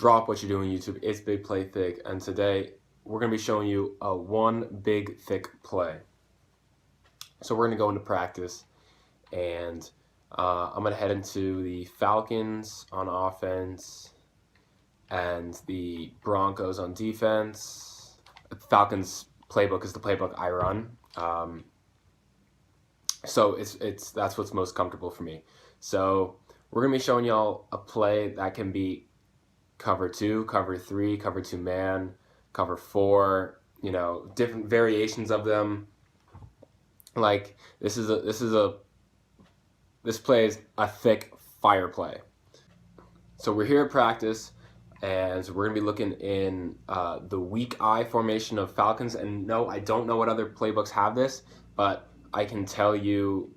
Drop what you're doing, YouTube. It's Big Play Thick, and today we're going to be showing you a one big thick play. So we're going to go into practice, and I'm going to head into the Falcons on offense and the Broncos on defense. The Falcons playbook is the playbook I run, so that's what's most comfortable for me. So we're going to be showing y'all a play that can be cover 2, cover 3, cover 2 man, cover 4, different variations of them. Like this play is a thick fire play. So we're here at practice, and we're gonna be looking in the weak eye formation of Falcons. And no, I don't know what other playbooks have this, but I can tell you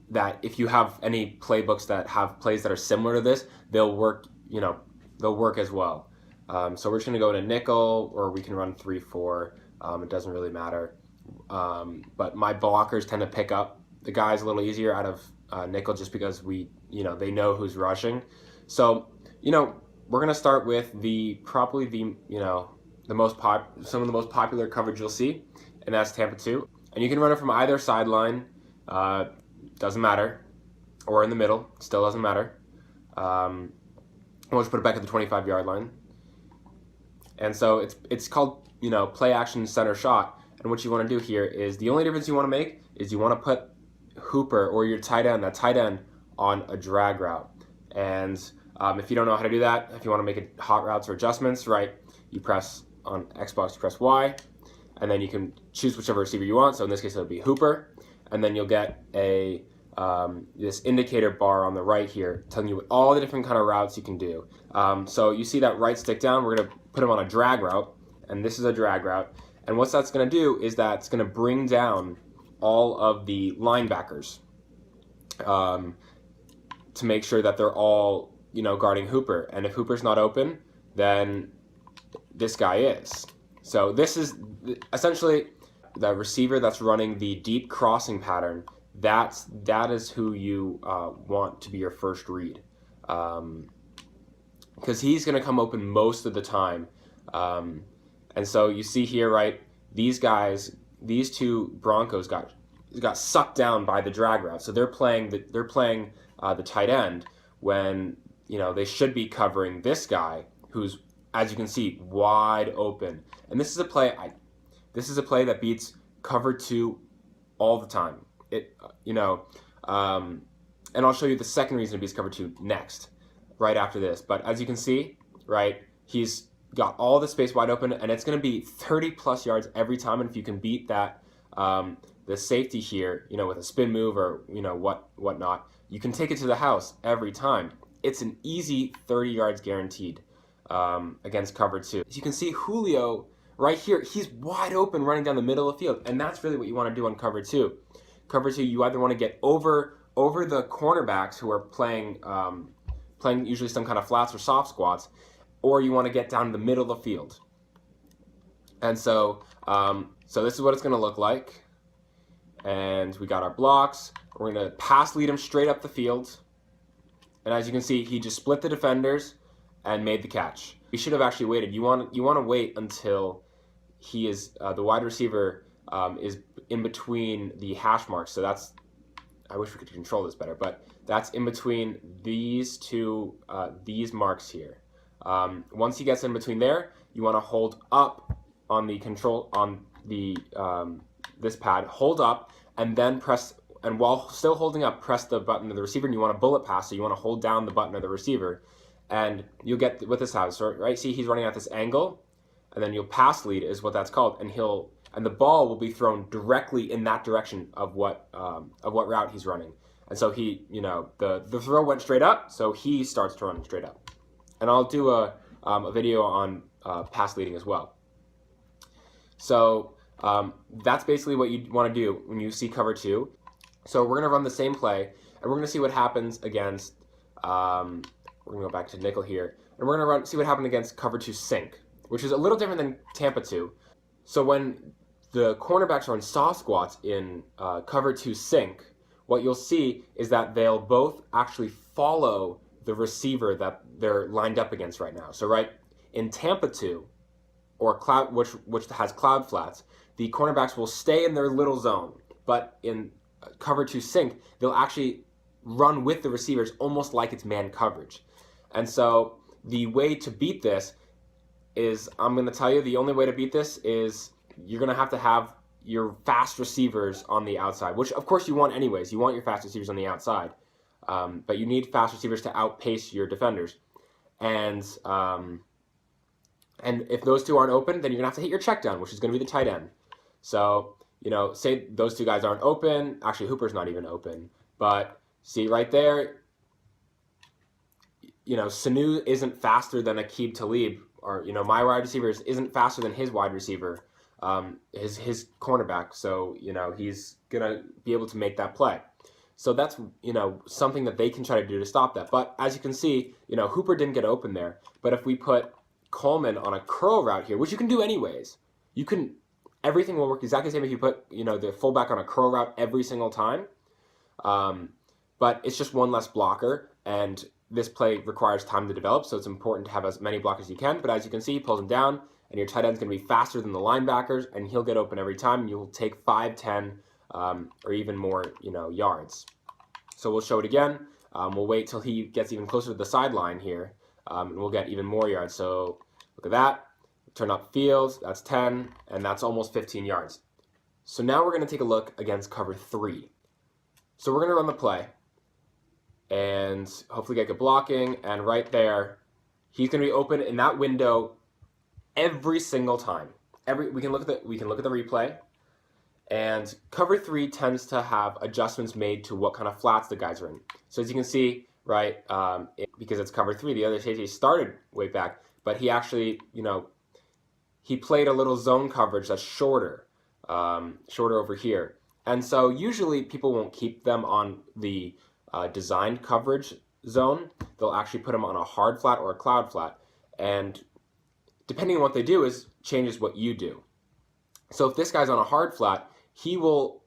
that if you have any playbooks that have plays that are similar to this, they'll work. They'll work as well. So we're just gonna go into nickel, or we can run 3-4. It doesn't really matter. But my blockers tend to pick up the guys a little easier out of nickel, just because they know who's rushing. So we're gonna start with some of the most popular coverage you'll see, and that's Tampa 2. And you can run it from either sideline. Doesn't matter, or in the middle, still doesn't matter. We'll just put it back at the 25-yard line. And so it's called play action center shot. And what you want to do here is, the only difference you want to make is you want to put Hooper or your that tight end on a drag route. And if you don't know how to do that, if you want to make it hot routes or adjustments, right, you press on Xbox, you press Y, and then you can choose whichever receiver you want. So in this case, it would be Hooper. And then you'll get this indicator bar on the right here telling you all the different kind of routes you can do. So you see that right stick down, we're going to put him on a drag route, and this is a drag route. And what that's going to do is that it's going to bring down all of the linebackers to make sure that they're all guarding Hooper. And if Hooper's not open, then this guy is. So this is essentially the receiver that's running the deep crossing pattern. That is who you want to be your first read, because he's going to come open most of the time. And so you see here, right, these two Broncos got sucked down by the drag route. So they're playing the tight end when they should be covering this guy, who's, as you can see, wide open. And this is a play that beats cover 2 all the time. And I'll show you the second reason it beats cover 2 next, right after this. But as you can see, right, he's got all the space wide open, and it's going to be 30+ yards every time. And if you can beat that, the safety here, with a spin move or whatnot, you can take it to the house every time. It's an easy 30 yards guaranteed against cover 2. As you can see, Julio right here, he's wide open running down the middle of the field, and that's really what you want to do on cover 2. Cover 2, you either want to get over the cornerbacks who are playing usually some kind of flats or soft squats, or you want to get down the middle of the field. And so this is what it's going to look like. And we got our blocks. We're going to pass lead him straight up the field. And as you can see, he just split the defenders and made the catch. We should have actually waited. You want to wait until he is the wide receiver is in between the hash marks. So I wish we could control this better, but that's in between these two these marks here. Once he gets in between there, you want to hold up on the control on the this pad, hold up, and then press. And while still holding up, press the button of the receiver, and you want to bullet pass. So you want to hold down the button of the receiver, and you'll get what this has. So, right, see, he's running at this angle, and then you'll pass lead is what that's called, and the ball will be thrown directly in that direction of what route he's running. And so he, the throw went straight up, so he starts to run straight up. And I'll do a video on pass leading as well. So that's basically what you want to do when you see cover 2. So we're going to run the same play, and we're going to see what happens against, we're going to go back to nickel here, and we're going to see what happened against cover 2 sink, which is a little different than Tampa 2. So when the cornerbacks are in soft squats in cover 2 sink, what you'll see is that they'll both actually follow the receiver that they're lined up against right now. So right in Tampa 2, or cloud, which has cloud flats, the cornerbacks will stay in their little zone, but in cover 2 sync, they'll actually run with the receivers almost like it's man coverage. And so the way to beat this is, I'm going to tell you, the only way to beat this is you're going to have your fast receivers on the outside, which of course you want anyways. You want your fast receivers on the outside, but you need fast receivers to outpace your defenders. And if those two aren't open, then you're going to have to hit your check down, which is going to be the tight end. So, say those two guys aren't open. Actually, Hooper's not even open. But see right there, Sanu isn't faster than Aqib Talib, or, my wide receiver isn't faster than his wide receiver, his cornerback. So, he's going to be able to make that play. So that's, something that they can try to do to stop that. But as you can see, Hooper didn't get open there. But if we put Coleman on a curl route here, which you can do anyways, everything will work exactly the same if you put, the fullback on a curl route every single time. But it's just one less blocker, and this play requires time to develop, so it's important to have as many blockers as you can. But as you can see, he pulls him down, and your tight end's going to be faster than the linebackers, and he'll get open every time, and you'll take 5, 10, or even more, yards. So we'll show it again. We'll wait till he gets even closer to the sideline here, and we'll get even more yards. So look at that. Turn up field, that's 10, and that's almost 15 yards. So now we're going to take a look against cover 3. So we're going to run the play and hopefully get good blocking, and right there, he's going to be open in that window every single time. We can look at the replay, and cover 3 tends to have adjustments made to what kind of flats the guys are in. So as you can see, right, because it's cover 3, the other safety started way back, but he actually, he played a little zone coverage that's shorter over here. And so usually people won't keep them on the designed coverage zone. They'll actually put them on a hard flat or a cloud flat. And depending on what they do changes what you do. So if this guy's on a hard flat, he will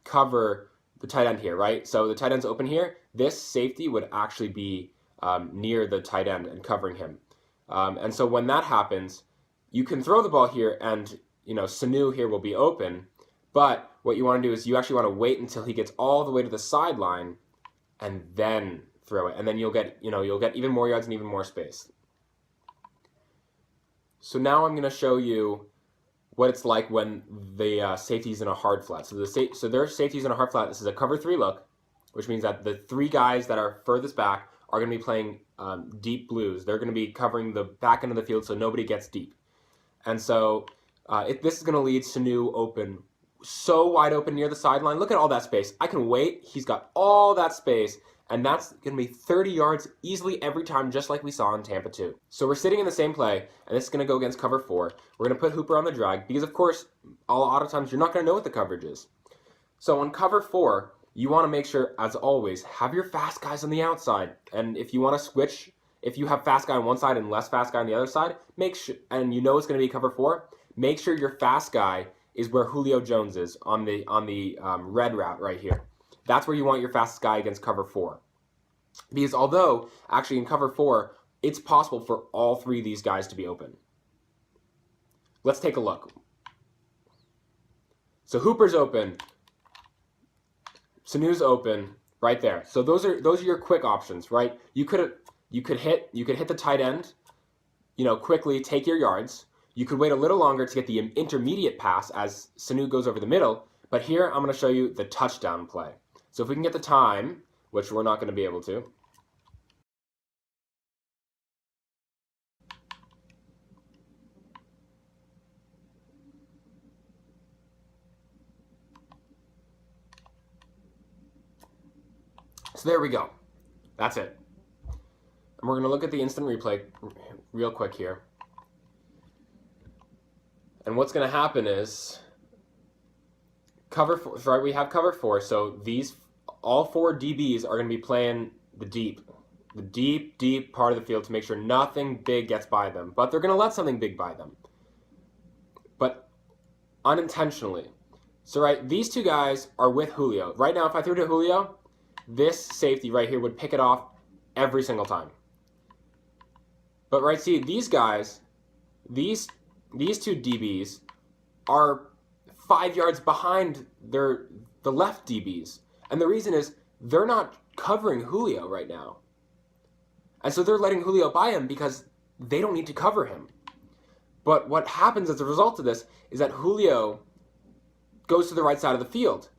cover the tight end here, right? So the tight end's open here. This safety would actually be near the tight end and covering him. And so when that happens, you can throw the ball here, and Sanu here will be open. But what you want to do is you actually want to wait until he gets all the way to the sideline, and then throw it, and then you'll get even more yards and even more space. So now I'm going to show you what it's like when the safety's in a hard flat. So their safety's in a hard flat. This is a cover 3 look, which means that the 3 guys that are furthest back are going to be playing deep blues. They're going to be covering the back end of the field so nobody gets deep. And so this is going to lead Sanu open, so wide open near the sideline. Look at all that space. I can wait. He's got all that space, and that's going to be 30 yards easily every time, just like we saw in Tampa 2. So we're sitting in the same play, and this is going to go against cover 4. We're going to put Hooper on the drag because, of course, a lot of times you're not going to know what the coverage is. So on cover 4, you want to make sure, as always, have your fast guys on the outside. And if you want to switch, if you have fast guy on one side and less fast guy on the other side, make sure, and you know it's going to be cover 4, make sure your fast guy is where Julio Jones is on the red route right here. That's where you want your fastest guy against cover 4. Because although, actually in cover 4, it's possible for all 3 of these guys to be open. Let's take a look. So Hooper's open. Sanu's open right there. So those are your quick options, right? You could hit the tight end, quickly take your yards. You could wait a little longer to get the intermediate pass as Sanu goes over the middle, but here I'm going to show you the touchdown play. So if we can get the time, which we're not going to be able to. So there we go. That's it. And we're going to look at the instant replay real quick here. And what's going to happen is cover 4, right? We have cover 4, so all 4 DBs are going to be playing the deep part of the field to make sure nothing big gets by them. But they're going to let something big by them, but unintentionally. So right, these 2 guys are with Julio. Right now, if I threw to Julio, this safety right here would pick it off every single time. But right, see, these guys, these two DBs are 5 yards behind the left DBs. And the reason is they're not covering Julio right now. And so they're letting Julio by him because they don't need to cover him. But what happens as a result of this is that Julio goes to the right side of the field.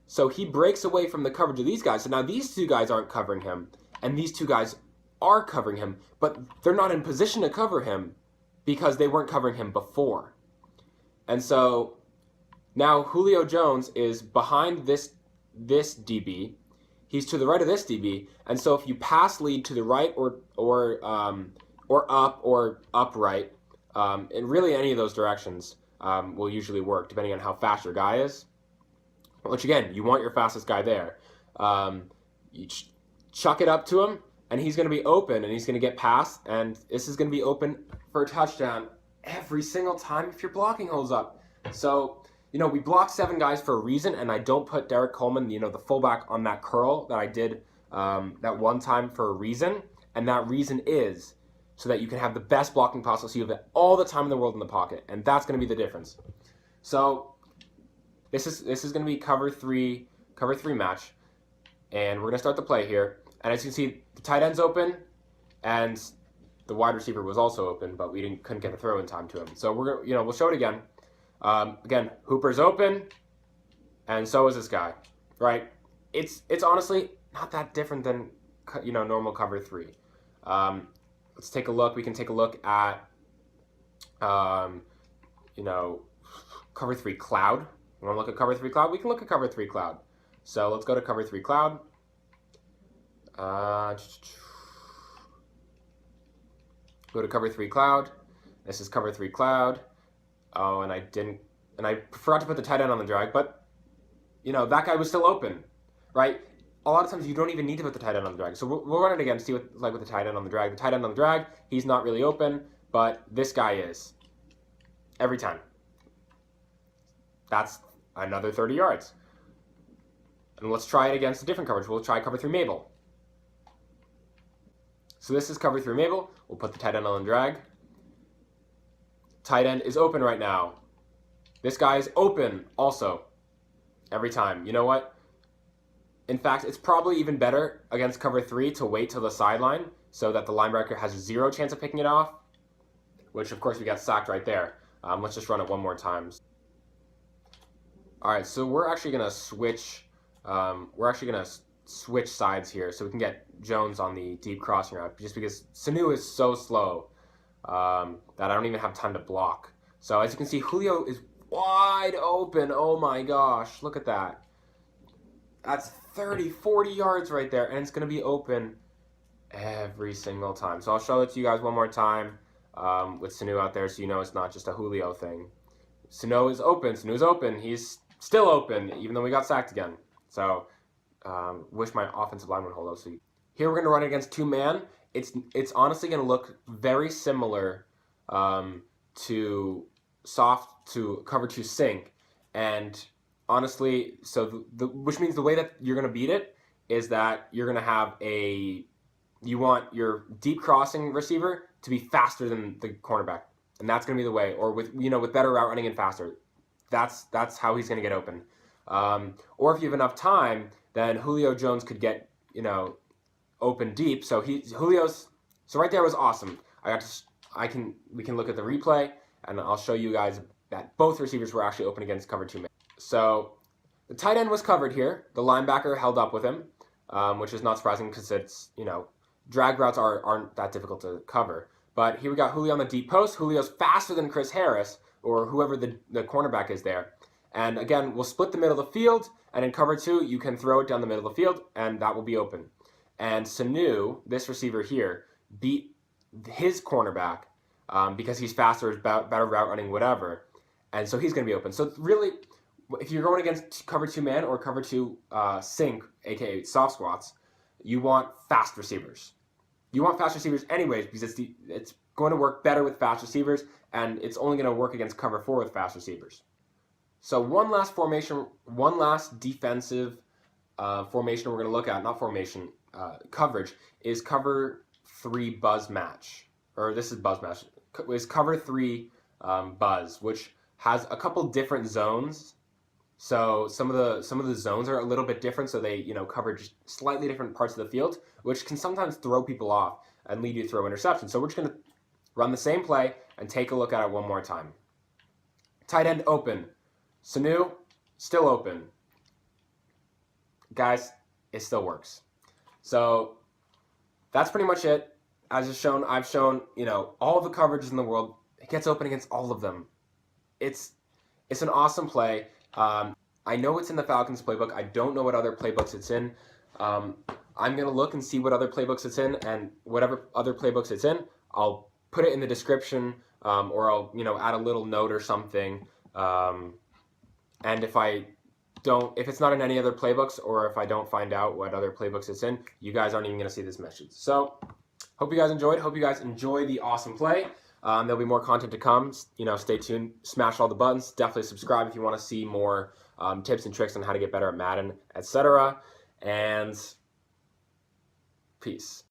So he breaks away from the coverage of these guys. So now these two guys aren't covering him, and these two guys are covering him, but they're not in position to cover him because they weren't covering him before. And so now Julio Jones is behind this DB. He's to the right of this DB, and so if you pass lead to the right or up or upright, and really any of those directions will usually work depending on how fast your guy is. Which again, you want your fastest guy there. You chuck it up to him, and he's going to be open, and he's going to get past, and this is going to be open for a touchdown every single time if your blocking holds up. So, we blocked 7 guys for a reason, and I don't put Derek Coleman, the fullback, on that curl that I did that one time for a reason, and that reason is so that you can have the best blocking possible, so you have all the time in the world in the pocket, and that's going to be the difference. So this is going to be cover three match, and we're going to start the play here. And as you can see, the tight end's open, and the wide receiver was also open, but we couldn't get a throw in time to him. So we'll show it again. Again, Hooper's open, and so is this guy, right? It's honestly not that different than normal cover 3. Let's take a look. We can take a look at cover 3 cloud. You want to look at cover 3 cloud? We can look at cover 3 cloud. So let's go to cover 3 cloud. Go to cover 3 cloud. This is cover 3 cloud. Oh, and I forgot to put the tight end on the drag, but that guy was still open, right? A lot of times you don't even need to put the tight end on the drag. So we'll run it again to see what it's like with the tight end on the drag. The tight end on the drag, he's not really open, but this guy is. Every time. That's another 30 yards. And let's try it against a different coverage. We'll try cover 3 Mabel. So this is cover 3 Mabel. We'll put the tight end on the drag. Tight end is open right now. This guy is open also. Every time. You know what? In fact, it's probably even better against cover 3 to wait till the sideline so that the linebacker has 0 chance of picking it off, which of course we got sacked right there. Let's just run it one more time. All right, so we're actually gonna switch. Switch sides here so we can get Jones on the deep crossing route, just because Sanu is so slow that I don't even have time to block. So as you can see, Julio is wide open. Oh my gosh, look at that. That's 30, 40 yards right there, and it's going to be open every single time. So I'll show it to you guys one more time with Sanu out there so you know it's not just a Julio thing. Sanu is open. Sanu's open. He's still open, even though we got sacked again. So wish my offensive line would hold up. So here we're going to run against 2-man. It's honestly going to look very similar to cover 2 sink, and honestly, so which means the way that you're going to beat it is that you're going to have you want your deep crossing receiver to be faster than the cornerback, and that's going to be the way, or with better route running and faster. That's how he's going to get open. Or if you have enough time, then Julio Jones could get open deep. So so right there was awesome. We can look at the replay, and I'll show you guys that both receivers were actually open against cover 2 man. So the tight end was covered here. The linebacker held up with him, which is not surprising because it's drag routes aren't that difficult to cover. But here we got Julio on the deep post. Julio's faster than Chris Harris or whoever the cornerback is there. And again, we'll split the middle of the field, and in cover 2, you can throw it down the middle of the field, and that will be open. And Sanu, this receiver here, beat his cornerback because he's faster, better route running, whatever. And so he's going to be open. So really, if you're going against cover 2 man or cover 2 sink, aka soft squats, you want fast receivers. You want fast receivers anyways because it's going to work better with fast receivers, and it's only going to work against cover 4 with fast receivers. So one last defensive formation we're going to look at, not formation, coverage is cover 3 buzz match, or this is buzz match, is cover 3 buzz, which has a couple different zones. So some of the zones are a little bit different, so they cover just slightly different parts of the field, which can sometimes throw people off and lead you to throw interceptions. So we're just going to run the same play and take a look at it one more time. Tight end open. Sanu still open. Guys, it still works. So that's pretty much it. As I've shown all the coverages in the world. It gets open against all of them. It's an awesome play. I know it's in the Falcons playbook. I don't know what other playbooks it's in. I'm going to look and see what other playbooks it's in, and whatever other playbooks it's in, I'll put it in the description, or I'll add a little note or something. And if it's not in any other playbooks, or if I don't find out what other playbooks it's in, you guys aren't even going to see this message. So hope you guys enjoyed. Hope you guys enjoy the awesome play. There'll be more content to come. Stay tuned. Smash all the buttons. Definitely subscribe if you want to see more tips and tricks on how to get better at Madden, etc. And peace.